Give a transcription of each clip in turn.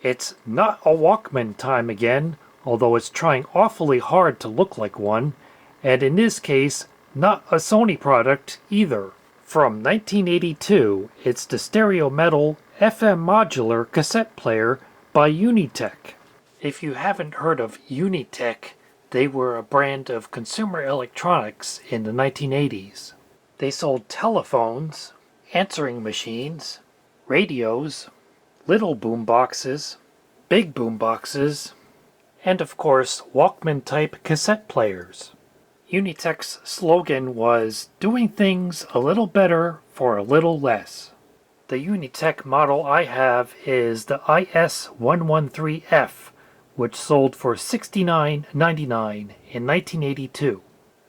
It's not a Walkman time again, although it's trying awfully hard to look like one, and in this case, not a Sony product either. From 1982, it's the Stereo Metal FM Modular cassette player by Unitech. If you haven't heard of Unitech, they were a brand of consumer electronics in the 1980s. They sold telephones, answering machines, radios, little boomboxes, big boomboxes, and of course Walkman-type cassette players. Unitech's slogan was, "Doing things a little better for a little less." The Unitech model I have is the IS-113F, which sold for $69.99 in 1982.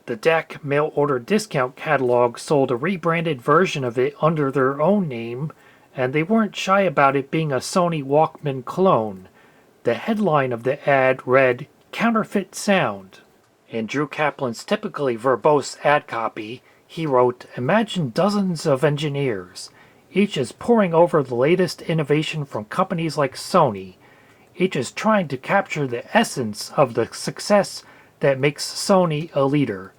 The DAC mail-order discount catalog sold a rebranded version of it under their own name, and they weren't shy about it being a Sony Walkman clone. The headline of the ad read, "Counterfeit Sound." In Drew Kaplan's typically verbose ad copy, he wrote, "Imagine dozens of engineers. Each is poring over the latest innovation from companies like Sony. Each is trying to capture the essence of the success that makes Sony a leader.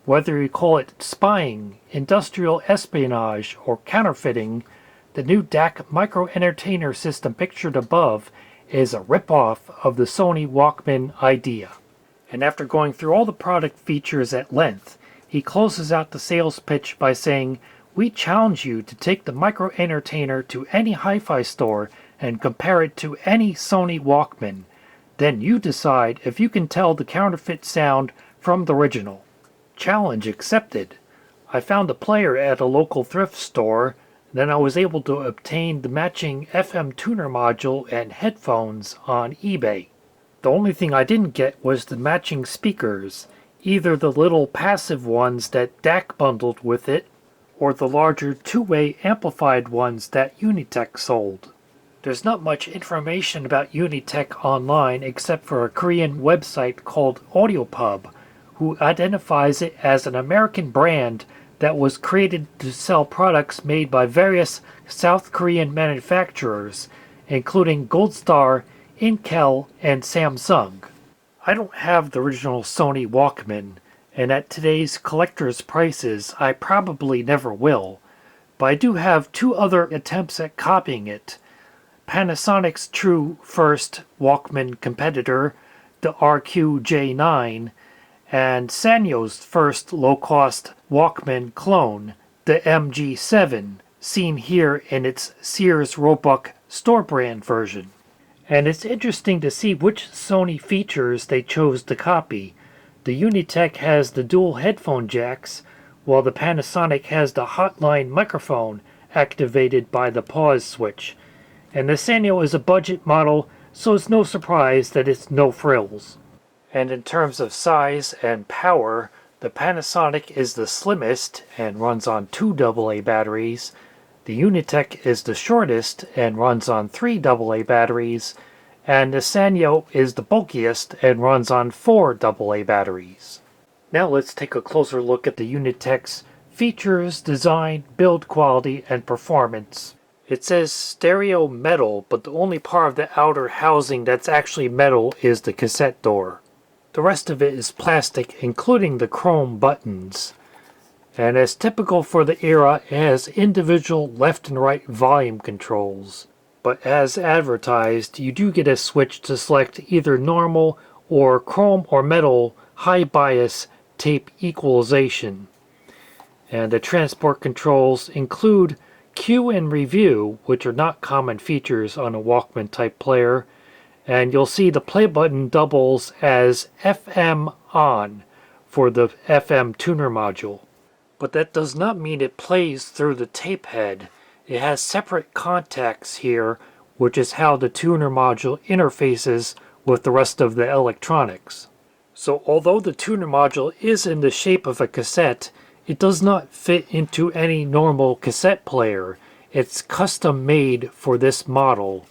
Whether you call it spying, industrial espionage, or counterfeiting, the new DAC micro-entertainer system pictured above is a rip-off of the Sony Walkman idea." And after going through all the product features at length, he closes out the sales pitch by saying, "We challenge you to take the micro-entertainer to any hi-fi store and compare it to any Sony Walkman. Then you decide if you can tell the counterfeit sound from the original." Challenge accepted. I found a player at a local thrift store, then I was able to obtain the matching FM tuner module and headphones on eBay. The only thing I didn't get was the matching speakers, either the little passive ones that DAC bundled with it, or the larger two-way amplified ones that Unitech sold. There's not much information about Unitech online except for a Korean website called Audiopub, who identifies it as an American brand that was created to sell products made by various South Korean manufacturers, including Gold Star, Intel, and Samsung. I don't have the original Sony Walkman, and at today's collector's prices I probably never will, but I do have two other attempts at copying it. Panasonic's true first Walkman competitor, the RQ-J9, and Sanyo's first low-cost Walkman clone, the MG7, seen here in its Sears Roebuck store brand version. And it's interesting to see which Sony features they chose to copy. The Unitech has the dual headphone jacks, while the Panasonic has the hotline microphone activated by the pause switch. And the Sanyo is a budget model, so it's no surprise that it's no frills. And in terms of size and power, the Panasonic is the slimmest and runs on 2 AA batteries. The Unitech is the shortest and runs on 3 AA batteries, and the Sanyo is the bulkiest and runs on 4 AA batteries. Now let's take a closer look at the Unitech's features, design, build quality, and performance. It says stereo metal, but the only part of the outer housing that's actually metal is the cassette door. The rest of it is plastic, including the chrome buttons. And as typical for the era, it has individual left and right volume controls. But as advertised, you do get a switch to select either normal or chrome or metal high bias tape equalization. And the transport controls include cue and review, which are not common features on a Walkman type player, and you'll see the play button doubles as FM on for the FM tuner module. But that does not mean it plays through the tape head. It has separate contacts here, which is how the tuner module interfaces with the rest of the electronics. So although the tuner module is in the shape of a cassette, it does not fit into any normal cassette player. It's custom made for this model.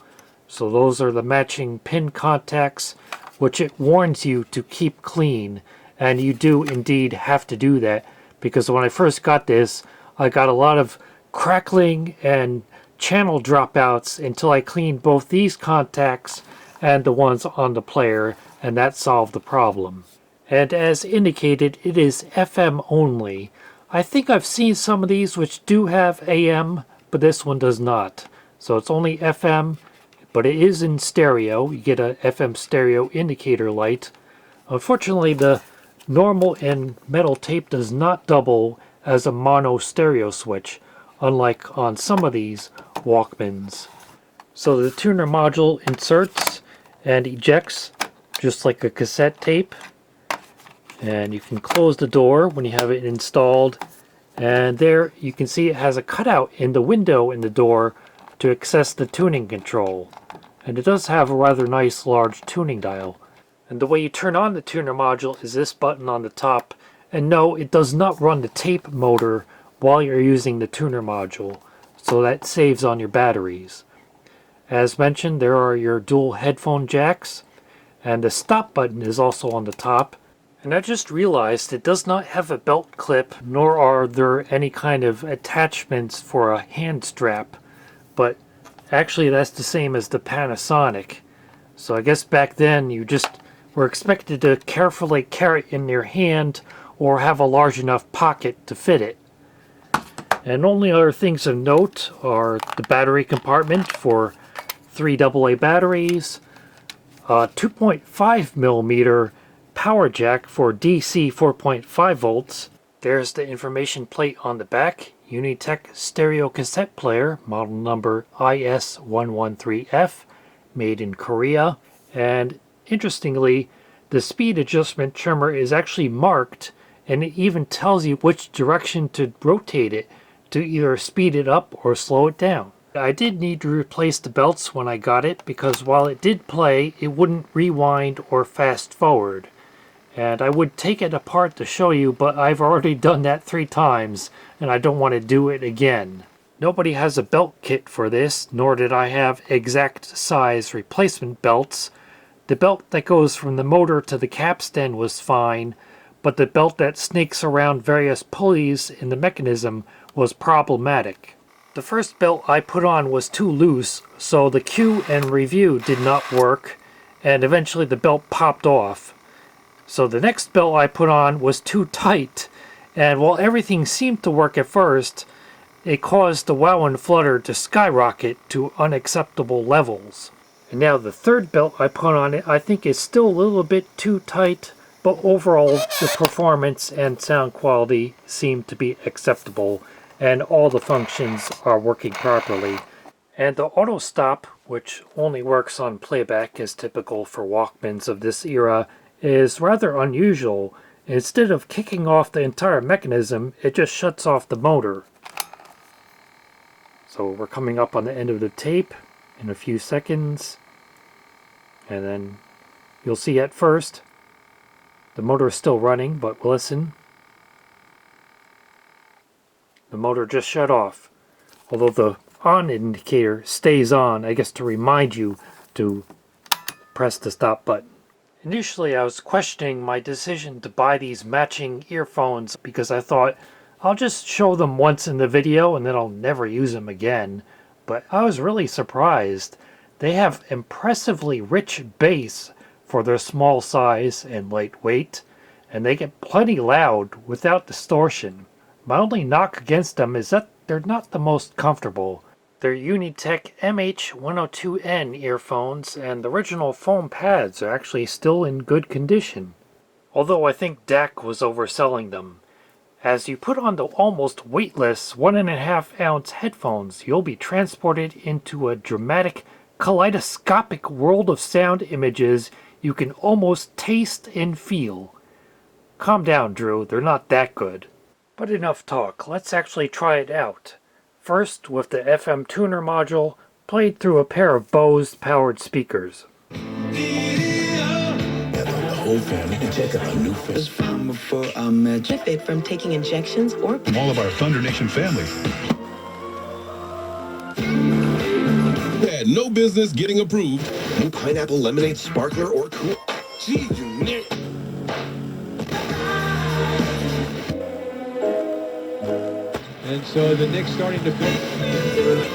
So those are the matching pin contacts, which it warns you to keep clean, and you do indeed have to do that, because when I first got this, I got a lot of crackling and channel dropouts until I cleaned both these contacts and the ones on the player, and that solved the problem. And as indicated, it is FM only. I think I've seen some of these which do have AM, but this one does not. So it's only FM, but it is in stereo. You get a FM stereo indicator light. Unfortunately, the normal and metal tape does not double as a mono stereo switch, unlike on some of these Walkmans. So the tuner module inserts and ejects just like a cassette tape. And you can close the door when you have it installed. And there you can see it has a cutout in the window in the door to access the tuning control. And it does have a rather nice large tuning dial. And the way you turn on the tuner module is this button on the top. And no, it does not run the tape motor while you're using the tuner module, so that saves on your batteries. As mentioned, there are your dual headphone jacks, and the stop button is also on the top. And I just realized it does not have a belt clip, nor are there any kind of attachments for a hand strap, but actually that's the same as the Panasonic. So I guess back then you just were expected to carefully carry it in your hand or have a large enough pocket to fit it. And only other things of note are the battery compartment for 3 AA batteries, a 2.5 millimeter power jack for DC 4.5 volts. There's the information plate on the back, Unitech stereo cassette player, model number IS113F, made in Korea. And interestingly, the speed adjustment trimmer is actually marked, and it even tells you which direction to rotate it to either speed it up or slow it down. I did need to replace the belts when I got it because while it did play, it wouldn't rewind or fast forward. And I would take it apart to show you, but I've already done that 3 times and I don't want to do it again. Nobody has a belt kit for this, nor did I have exact size replacement belts. The belt that goes from the motor to the capstan was fine, but the belt that snakes around various pulleys in the mechanism was problematic. The first belt I put on was too loose, so the cue and review did not work, and eventually the belt popped off. So the next belt I put on was too tight, and while everything seemed to work at first, it caused the wow and flutter to skyrocket to unacceptable levels. And now the third belt I put on it I think is still a little bit too tight, but overall the performance and sound quality seem to be acceptable, and all the functions are working properly. And the auto stop, which only works on playback as typical for Walkmans of this era, is rather unusual. Instead of kicking off the entire mechanism, it just shuts off the motor. So we're coming up on the end of the tape in a few seconds, and then you'll see at first the motor is still running, but listen. The motor just shut off, although the on indicator stays on, I guess to remind you to press the stop button. Initially I was questioning my decision to buy these matching earphones because I thought I'll just show them once in the video and then I'll never use them again, but I was really surprised. They have impressively rich bass for their small size and lightweight, and they get plenty loud without distortion. My only knock against them is that they're not the most comfortable. They're Unitech MH102N earphones, and the original foam pads are actually still in good condition. Although I think DAC was overselling them. As you put on the almost weightless 1.5 ounce headphones, you'll be transported into a dramatic, kaleidoscopic world of sound images you can almost taste and feel. Calm down, Drew, they're not that good. But enough talk, let's actually try it out. First, with the FM tuner module, played through a pair of Bose powered speakers. Whole family can check out our new friends from before I met you. From taking injections or from all of our Thunder Nation family. Had no business getting approved. New pineapple lemonade sparkler or cool. Gee, you nick. And so the Knicks starting to build.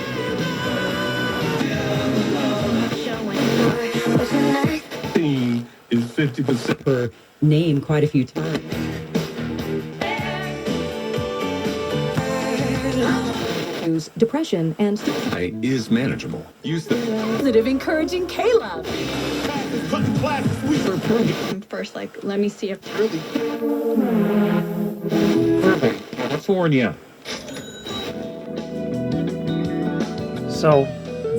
50% her name quite a few times. Depression and is manageable. Use the Positive, encouraging K-Love. cutting classes. We are perfect. First, let me see if California. So,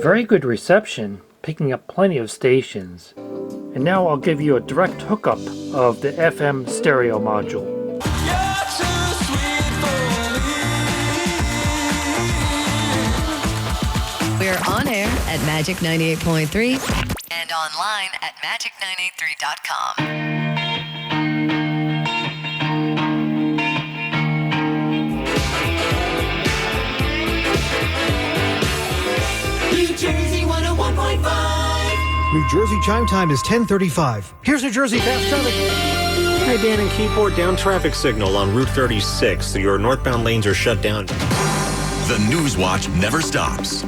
very good reception, picking up plenty of stations. And now I'll give you a direct hookup of the FM stereo module. We're on air at Magic 98.3 and online at magic983.com. New Jersey 101.5. New Jersey chime time is 10:35. Here's New Jersey fast traffic. Hi, Dan and Keyboard. Down traffic signal on Route 36. Your northbound lanes are shut down. The News Watch never stops.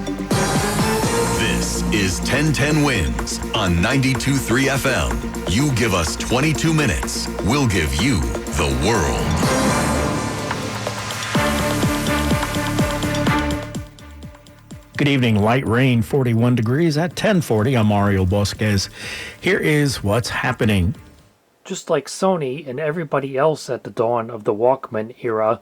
This is 1010 Wins on 92.3 FM. You give us 22 minutes, we'll give you the world. Good evening. Light rain, 41 degrees at 10:40. I'm Mario Bosquez. Here is what's happening. Just like Sony and everybody else at the dawn of the Walkman era,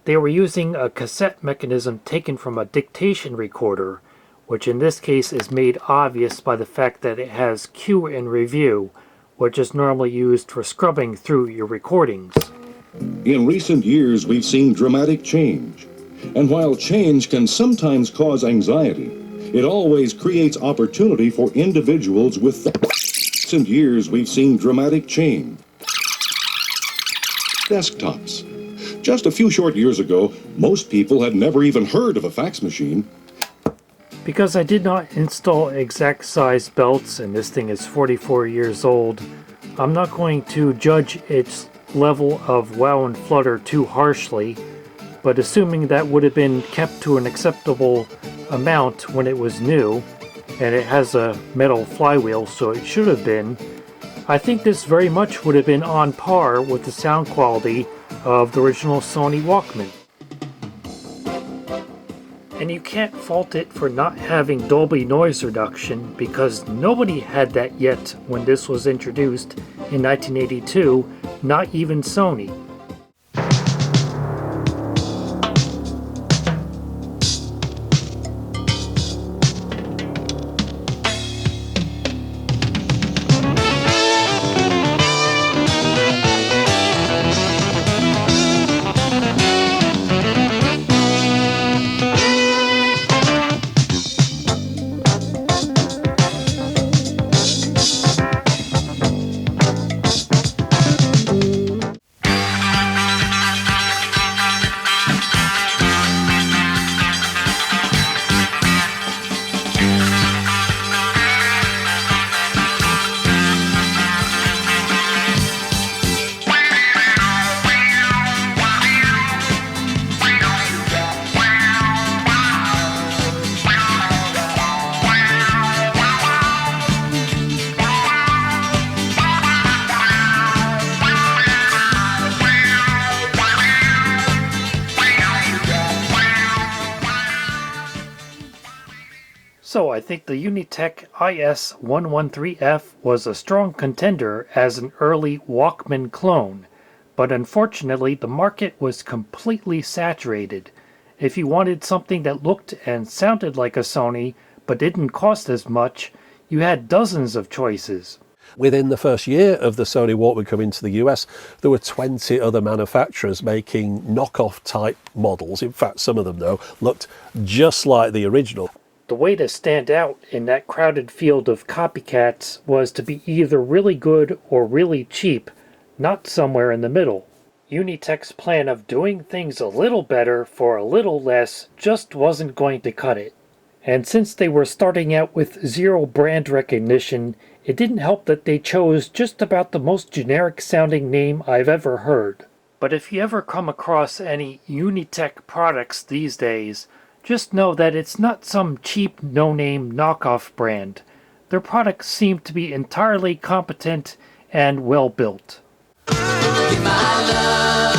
they were using a cassette mechanism taken from a dictation recorder, which in this case is made obvious by the fact that it has cue and review, which is normally used for scrubbing through your recordings. In recent years, we've seen dramatic change. And while change can sometimes cause anxiety, it always creates opportunity for individuals with recent years we've seen dramatic change. Desktops. Just a few short years ago, most people had never even heard of a fax machine. Because I did not install exact size belts and this thing is 44 years old, I'm not going to judge its level of wow and flutter too harshly, but assuming that would have been kept to an acceptable amount when it was new, and it has a metal flywheel so it should have been, I think this very much would have been on par with the sound quality of the original Sony Walkman. And you can't fault it for not having Dolby noise reduction because nobody had that yet when this was introduced in 1982, not even Sony. So I think the Unitech IS-113F was a strong contender as an early Walkman clone, but unfortunately the market was completely saturated. If you wanted something that looked and sounded like a Sony, but didn't cost as much, you had dozens of choices. Within the first year of the Sony Walkman coming to the US, there were 20 other manufacturers making knockoff type models. In fact, some of them, though, looked just like the original. The way to stand out in that crowded field of copycats was to be either really good or really cheap, not somewhere in the middle. Unitech's plan of doing things a little better for a little less just wasn't going to cut it. And since they were starting out with zero brand recognition, it didn't help that they chose just about the most generic sounding name I've ever heard. But if you ever come across any Unitech products these days, just know that it's not some cheap no-name knockoff brand. Their products seem to be entirely competent and well built. Give my love